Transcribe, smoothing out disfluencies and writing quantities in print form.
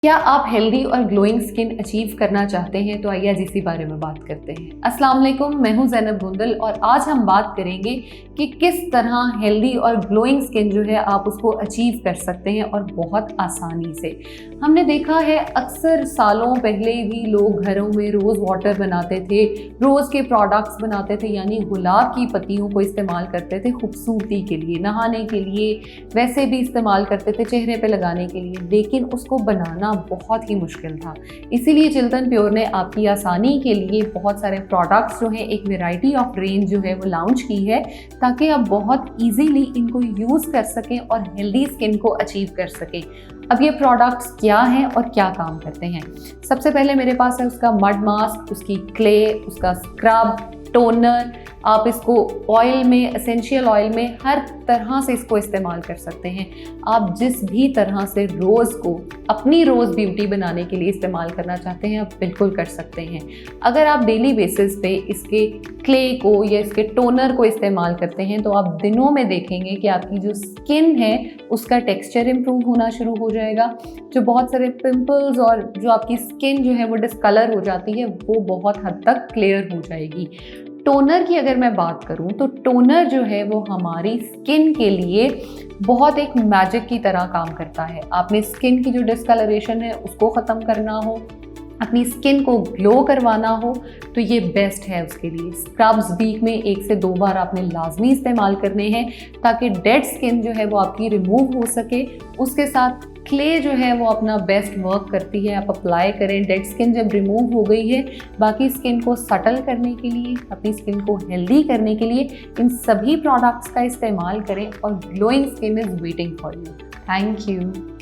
क्या आप हेल्दी और ग्लोइंग स्किन अचीव करना चाहते हैं? तो आइए आज इसी बारे में बात करते हैं। अस्सलाम वालेकुम, मैं हूं ज़ैनब गुंदल और आज हम बात करेंगे कि किस तरह हेल्दी और ग्लोइंग स्किन जो है आप उसको अचीव कर सकते हैं और बहुत आसानी से। हमने देखा है अक्सर सालों पहले भी लोग घरों में रोज़ वाटर बनाते थे, रोज़ के प्रोडक्ट्स बनाते थे, यानी गुलाब की पत्तियों को इस्तेमाल करते थे खूबसूरती के लिए, नहाने के लिए, वैसे भी इस्तेमाल करते थे चेहरे पे लगाने के लिए, लेकिन उसको बनाना बहुत ही मुश्किल था। इसीलिए चिल्तन प्योर ने आपकी आसानी के लिए बहुत सारे प्रोडक्ट्स जो हैं, एक वैरायटी ऑफ रेंज जो है वो लॉन्च की है ताकि आप बहुत इजीली इनको यूज़ कर सकें और हेल्दी स्किन को अचीव कर सकें। अब ये प्रोडक्ट्स क्या हैं और क्या काम करते हैं? सबसे पहले मेरे पास है उसका मड मास्क, उसकी क्ले, उसका स्क्रब, टोनर। आप इसको ऑयल में, एसेंशियल ऑयल में, हर तरह से इसको इस्तेमाल कर सकते हैं। आप जिस भी तरह से रोज़ को अपनी रोज़ ब्यूटी बनाने के लिए इस्तेमाल करना चाहते हैं आप बिल्कुल कर सकते हैं। अगर आप डेली बेसिस पे इसके क्ले को या इसके टोनर को इस्तेमाल करते हैं तो आप दिनों में देखेंगे कि आपकी जो स्किन है उसका टेक्सचर इम्प्रूव होना शुरू हो जाएगा। जो बहुत सारे पिंपल्स और जो आपकी स्किन जो है वो डिस्कलर हो जाती है वो बहुत हद तक क्लियर हो जाएगी। टोनर की अगर मैं बात करूं तो टोनर जो है वो हमारी स्किन के लिए बहुत एक मैजिक की तरह काम करता है। आपने स्किन की जो डिस्कलरेशन है उसको ख़त्म करना हो, अपनी स्किन को ग्लो करवाना हो तो ये बेस्ट है उसके लिए। स्क्रब्स वीक में 1 से 2 बार आपने लाजमी इस्तेमाल करने हैं ताकि डेड स्किन जो है वो आपकी रिमूव हो सके। उसके साथ क्ले जो है वो अपना बेस्ट वर्क करती है, आप अप्लाई करें। डेड स्किन जब रिमूव हो गई है, बाकी स्किन को सटल करने के लिए, अपनी स्किन को हेल्दी करने के लिए इन सभी प्रोडक्ट्स का इस्तेमाल करें और glowing skin is waiting for you. Thank you.